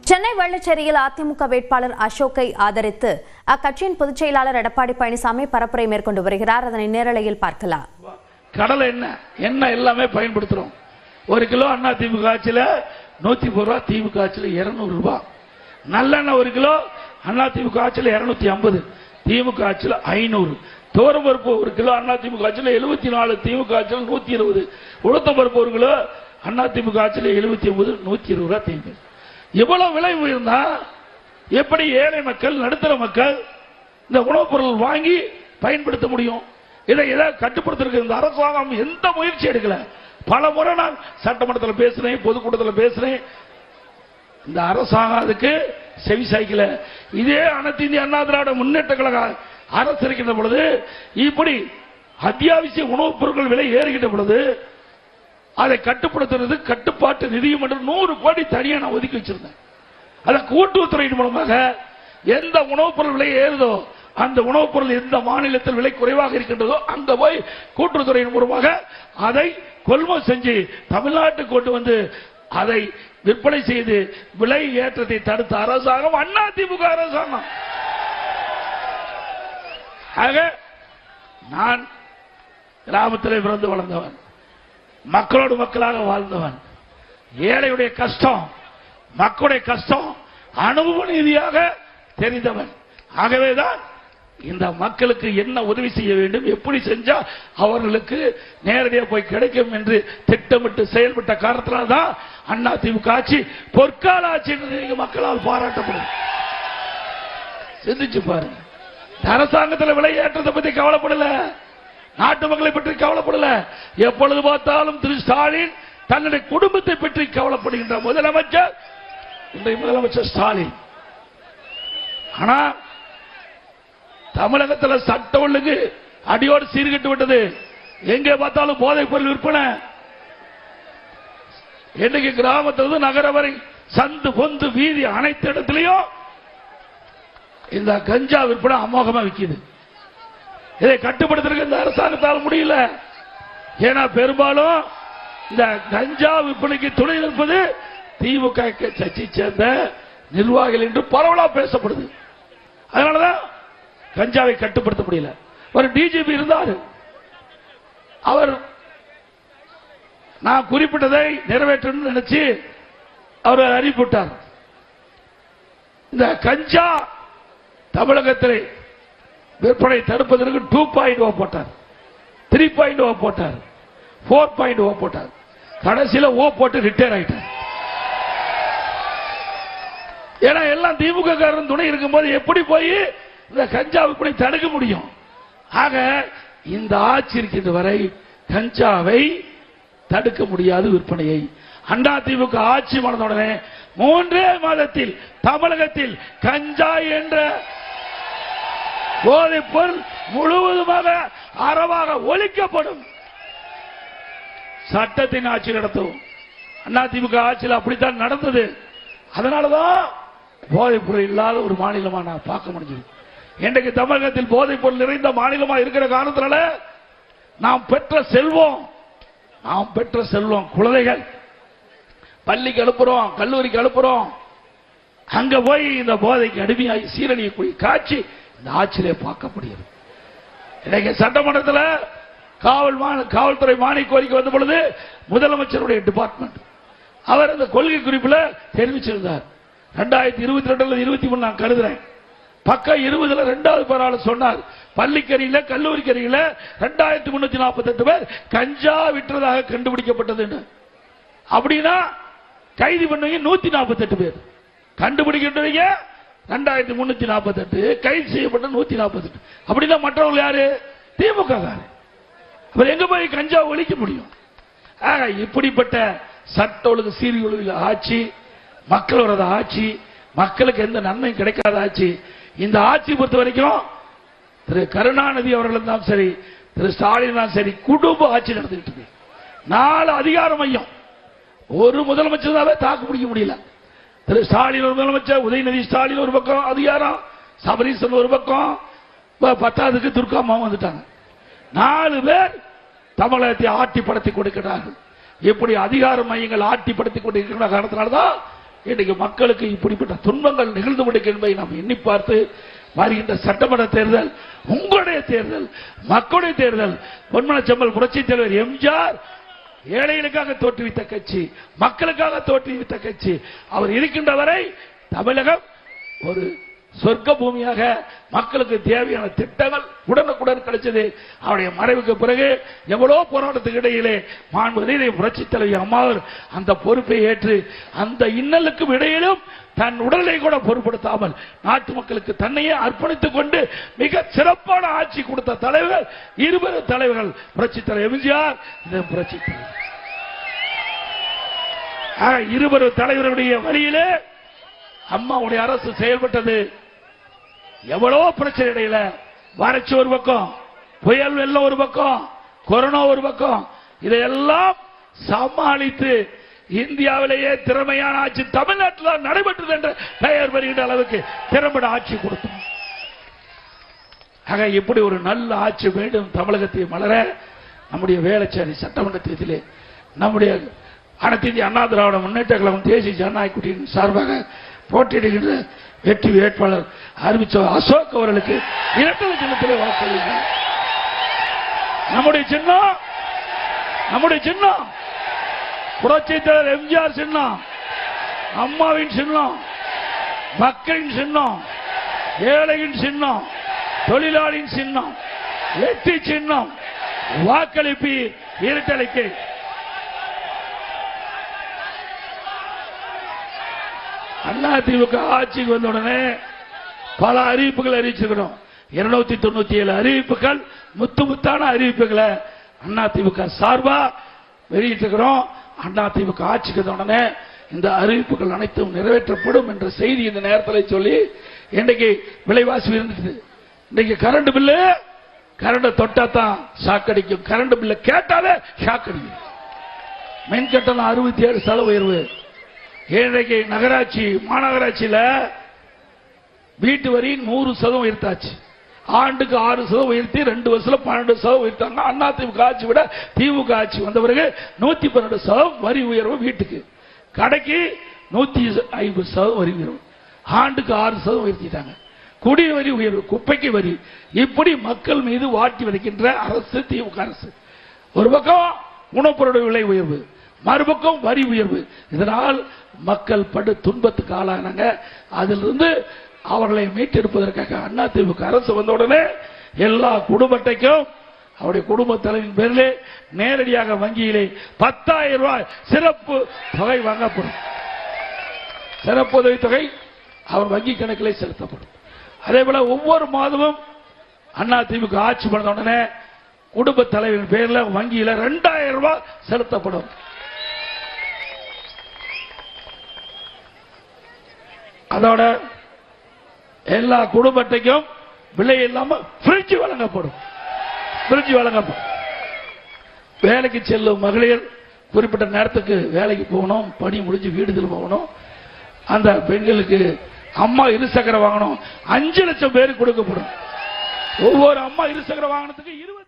சென்னை வெள்ளச்சேரியில் அதிமுக வேட்பாளர் அசோக்கை ஆதரித்து அக்கட்சியின் பொதுச் செயலாளர் எடப்பாடி பழனிசாமி பரப்புரை மேற்கொண்டு வருகிறார். அதனை நேரலையில் பார்க்கலாம். கடலை என்ன எல்லாமே பயன்படுத்துறோம். 1 கிலோ அதிமுக ஆட்சியில 110 ரூபாய், திமுக ஆட்சியில 200 ரூபாய். நல்லெண்ணெய் 1 கிலோ அதிமுக ஆட்சியில 250, திமுக ஆட்சியில 500. துவரம் பருப்பு 1 கிலோ அதிமுக ஆட்சியில 74, திமுக ஆட்சியில 120. உளுத்தம் பருப்பு 1 கிலோ அதிமுக ஆட்சியில 79, 120 ரூபாய் திமுக. எவ்வளவு விலை உயர்ந்தா எப்படி ஏழை மக்கள், நடுத்தர மக்கள் இந்த உணவுப் பொருள் வாங்கி பயன்படுத்த முடியும்? இதை கட்டுப்படுத்த இந்த அரசாங்கம் எந்த முயற்சி எடுக்கல. பல முறை நான் சட்டமன்றத்தில் பேசுறேன், பொதுக்கூட்டத்தில் பேசுறேன். இந்த அரசாங்கம் அதுக்கு செவி சாய்க்கல. இதே அனைத்து இந்திய அண்ணா திராவிட முன்னேற்ற கழக அரசு இருக்கின்ற பொழுது இப்படி அத்தியாவசிய உணவுப் பொருட்கள் விலை ஏறுகின்ற பொழுது அதை கட்டுப்படுத்துறது கட்டுப்பாட்டு நிதியம் என்று 100 கோடி தனியாக நான் ஒதுக்கி வச்சிருந்தேன். அதை கூட்டுறவுத்துறையின் மூலமாக எந்த உணவுப் பொருள் விலை ஏறுதோ அந்த உணவுப் பொருள் எந்த மாநிலத்தில் விலை குறைவாக இருக்கின்றதோ அங்க போய் கூட்டுறவுத்துறையின் மூலமாக அதை கொள்முதல் செஞ்சு தமிழ்நாட்டுக்கு கொண்டு வந்து அதை விற்பனை செய்து விலை ஏற்றத்தை தடுத்த அரசாங்கம் அதிமுக அரசாங்கம். ஆக நான் கிராமத்தில் பிறந்து வளர்ந்தவன், மக்களோடு மக்களாக வாழ்ந்தவன். ஏழையுடைய கஷ்டம், மக்களுடைய கஷ்டம் அனுபவ ரீதியாக தெரிந்தவன். ஆகவேதான் இந்த மக்களுக்கு என்ன உதவி செய்ய வேண்டும், எப்படி செஞ்சா அவர்களுக்கு நேரடியாக போய் கிடைக்கும் என்று திட்டமிட்டு செயல்பட்ட காரணத்தினால்தான் அதிமுக ஆட்சி பொற்கால ஆட்சி என்று மக்களால் பாராட்டப்படும். சிந்திச்சு பாருங்க. அரசாங்கத்தில் விலை ஏற்றத்தை பற்றி கவலைப்படல, நாட்டு மக்களை பற்றி கவலைப்படல. எப்பொழுது பார்த்தாலும் திரு ஸ்டாலின் தன்னுடைய குடும்பத்தை பற்றி கவலைப்படுகின்ற முதலமைச்சர் இன்றைய முதலமைச்சர் ஸ்டாலின். ஆனா தமிழகத்தில் சட்ட ஒழுங்கு அடியோடு சீர்கட்டு விட்டது. எங்கே பார்த்தாலும் போதைப் பொருள் விற்பனை. இன்னைக்கு கிராமத்திலிருந்து நகர வரை சந்து பொந்து வீதி அனைத்து இடத்திலையும் இந்த கஞ்சா விற்பனை அமோகமா விற்கிது. இதை கட்டுப்படுத்துறதுக்கு இந்த அரசாங்கத்தால் முடியல. ஏன்னா பெரும்பாலும் இந்த கஞ்சா விற்பனைக்கு துணை நிற்பது திமுக கட்சியை சேர்ந்த நிர்வாகிகள் என்று பரவலா பேசப்படுது. அதனாலதான் கஞ்சாவை கட்டுப்படுத்த முடியல. ஒரு டிஜிபி இருந்தார், அவர் நான் குறிப்பிட்டதை நிறைவேற்றணும்னு நினைச்சு அவர் அறிவிப்பிட்டார். இந்த கஞ்சா தமிழகத்தில் விற்பனை தடுப்பதற்கு 2.0 போட்டார், 3.0 போட்டார், 4.0 போட்டார். கடைசியில் ஓ போட்டு ரிட்டையர் ஆயிட்டார். ஏன்னா எல்லாம் திமுக காரன் துணை இருக்கும்போது எப்படி போய் இந்த கஞ்சா விற்பனை தடுக்க முடியும்? ஆக இந்த ஆட்சி இருக்கின்ற வரை கஞ்சாவை தடுக்க முடியாது விற்பனையை. அதிமுக ஆட்சி மறந்தவுடனே 3 மாதத்தில் தமிழகத்தில் கஞ்சா என்ற போதைப் பொருள் முழுவதுமாக அறவாக ஒழிக்கப்படும். சட்டத்தின் ஆட்சி நடத்தும். அதிமுக ஆட்சியில் அப்படித்தான் நடந்தது. அதனாலதான் போதைப் பொருள் இல்லாத ஒரு மாநிலமா நான் பார்க்க முடிஞ்சது. இன்றைக்கு தமிழகத்தில் போதைப் பொருள் நிறைந்த மாநிலமா இருக்கிற காரணத்தினால நாம் பெற்ற செல்வம் குழந்தைகள் பள்ளிக்கு அனுப்புறோம், கல்லூரிக்கு அனுப்புறோம். அங்க போய் இந்த போதைக்கு அடிமையாகி சீரழியக்கூடிய காட்சி இந்த ஆட்சியிலே பார்க்கப்படுகிறது. இன்றைக்கு சட்டமன்றத்தில் காவல்துறை மானிய கோரிக்கை வந்த பொழுது முதலமைச்சருடைய டிபார்ட்மெண்ட் அவர் இந்த கொள்கை குறிப்பில் தெரிவிச்சிருந்தார். 2022 23 நான் கருதுறேன். பக்கம் 20 2வது பரவாயில்ல சொன்னார். பள்ளிக்கரியில கல்லூரிக்கரியில 2348 பேர் கஞ்சா விற்றதாக கண்டுபிடிக்கப்பட்டது. அப்படின்னா கைது பண்ணவங்க 148 பேர், கண்டுபிடிக்கின்றவங்க 2348, கைது செய்யப்பட்ட 148. அப்படின்னா மற்றவர்கள் யாரு? திமுக காரர். அவர் எங்க போய் கஞ்சா ஒழிக்க முடியும்? இப்படிப்பட்ட சட்ட ஒழுங்கு சீர்குலைவு ஆட்சி, மக்களோட ஆட்சி, மக்களுக்கு எந்த நன்மையும் கிடைக்காத ஆட்சி. இந்த ஆட்சி பொறுத்த வரைக்கும் திரு கருணாநிதி அவர்களும் தான் சரி, திரு ஸ்டாலின் தான் சரி, குடும்ப ஆட்சி நடந்துகிட்டு இருக்கு. 4 அதிகார மையம். ஒரு முதலமைச்சர் தாக்கு பிடிக்க முடியல. திரு ஸ்டாலின் ஒரு முதலமைச்சர், உதயநிதி ஸ்டாலின் ஒரு பக்கம் அதிகாரம், சபரீசன் ஒரு பக்கம், 10க்கு துர்காமாவும் வந்துட்டாங்க. 4 பேர் தமிழகத்தை ஆட்டி படுத்தி கொடுக்கிறார்கள். எப்படி அதிகார மையங்கள் ஆட்டி படுத்தி கொண்டிருக்கிற காரணத்தினால்தான் இன்னைக்கு மக்களுக்கு இப்படிப்பட்ட துன்பங்கள் நிகழ்ந்து கொண்டிருக்கிறது என்பதை நாம் எண்ணி பார்த்து வருகின்ற சட்டமன்ற தேர்தல் உங்களுடைய தேர்தல், மக்களுடைய தேர்தல். பொன்மனச்செம்மல் புரட்சித் தலைவர் எம்ஜிஆர் ஏழைகளுக்காக தோற்றுவித்த கட்சி, மக்களுக்காக தோற்றுவித்த கட்சி. அவர் இருக்கின்ற வரை தமிழகம் ஒரு சொர்க்க பூமியாக மக்களுக்கு தேவையான திட்டங்கள் உடனுக்குடன் கிடைச்சது. அவருடைய மறைவுக்கு பிறகு எவ்வளவு போராட்டத்துக்கு இடையிலே மாண்புமிகு புரட்சித் தலைவி அம்மாவர் அந்த பொறுப்பை ஏற்று அந்த இன்னலுக்கும் இடையிலும் தன் உடலை கூட பொருட்படுத்தாமல் நாட்டு மக்களுக்கு தன்னையே அர்ப்பணித்துக் கொண்டு மிக சிறப்பான ஆட்சி கொடுத்த தலைவர் இருவரு தலைவர்கள், புரட்சித் தலைவர் எம்ஜிஆர், புரட்சித் தலைவர். இருவரு தலைவருடைய வழியிலே அம்மாவுடைய அரசு செயல்பட்டது. எவ்வளவோ பிரச்சனை இடையில வறட்சி ஒரு பக்கம், புயல் வெள்ளம் ஒரு பக்கம், கொரோனா ஒரு பக்கம், இதையெல்லாம் சமாளித்து இந்தியாவிலேயே திறமையான ஆட்சி தமிழ்நாட்டில் நடைபெற்றது என்ற பெயர் வருகின்ற அளவுக்கு திறம்பட ஆட்சி கொடுத்தோம். ஆக இப்படி ஒரு நல்ல ஆட்சி வேண்டும் தமிழகத்தை மலர நம்முடைய வேளச்சேரி சட்டமன்றத்திலே நம்முடைய அனைத்து இந்திய அண்ணா திராவிட முன்னேற்ற கழகம் தேசிய ஜனநாயக கூட்டணியின் சார்பாக போட்டியிடுகின்ற வெற்றி வேட்பாளர் அறிவிச்ச அசோக் அவர்களுக்கு இரட்டை சின்னத்திலே வாக்களிங்க. நம்முடைய சின்னம் புரட்சித் தலைவர் எம்ஜிஆர் சின்னம், அம்மாவின் சின்னம், மக்களின் சின்னம், ஏழையின் சின்னம், தொழிலாளியின் சின்னம், வெற்றி சின்னம். வாக்களிப்பு இரட்டலைக்கு. அதிமுக ஆட்சிக்கு வந்த உடனே பல அறிவிப்புகள் அறிவிச்சிருக்கிறோம். 297 அறிவிப்புகள், முத்தான அறிவிப்புகளை அதிமுக சார்பா வெளியிட்டிருக்கிறோம். அதிமுக ஆட்சிக்கு வந்த உடனே இந்த அறிவிப்புகள் அனைத்தும் நிறைவேற்றப்படும் என்ற செய்தி இந்த நேரத்தில் சொல்லி, இன்னைக்கு விலைவாசி இருந்துச்சு. இன்னைக்கு கரண்ட் பில்லு, கரண்ட் தொட்டா தான் ஷாக் அடிக்கும், கரண்ட் பில்லு கேட்டாலே ஷாக் அடிக்கும். மின் கட்டணம் 67% உயர்வு. இன்றைக்கு நகராட்சி மாநகராட்சியில வீட்டு வரி 100% உயர்த்தாச்சு. ஆண்டுக்கு 6% உயர்த்தி 2 வருஷத்துல 12% உயர்த்தாங்க. அதிமுக ஆட்சி விட திமுக ஆட்சி வந்த பிறகு 112% வரி உயர்வு வீட்டுக்கு, கடைக்கு 150% வரி உயர்வு, ஆண்டுக்கு 6% உயர்த்திட்டாங்க. குடி வரி உயர்வு, குப்பைக்கு வரி, இப்படி மக்கள் மீது வாட்டி வதைக்கின்ற அரசு திமுக அரசு. ஒரு பக்கம் உணவுப்பொருள் விலை உயர்வு, மறுபக்கம் வரி உயர்வு. இதனால் மக்கள் படு துன்பத்துக்கு ஆளானாங்க. அதிலிருந்து அவர்களை மீட்டெடுப்பதற்காக அதிமுக அரசு வந்தவுடனே எல்லா குடும்ப அட்டைக்கும் அவருடைய குடும்ப தலைவின் பேரிலே நேரடியாக வங்கியிலே 10,000 ரூபாய் சிறப்பு தொகை வாங்கப்படும். சிறப்பு உதவி தொகை அவர் வங்கி கணக்கிலே செலுத்தப்படும். அதே போல ஒவ்வொரு மாதமும் அதிமுக ஆட்சி பண்ண உடனே குடும்ப தலைவரின் பேரில் வங்கியில 2,000 ரூபாய் செலுத்தப்படும். அதோட எல்லா குடும்ப அட்டைக்கும் விலை இல்லாம பிரிட்ஜ் வழங்கப்படும். வேலைக்கு செல்லும் மகளிர் குறிப்பிட்ட நேரத்துக்கு வேலைக்கு போகணும், பணி முடிஞ்சு வீடு திரும்பணும். அந்த பெண்களுக்கு அம்மா இருசக்கர வாகனம் 5 லட்சம் பேருக்கு கொடுக்கப்படும். ஒவ்வொரு அம்மா இருசக்கர வாகனத்துக்கு 20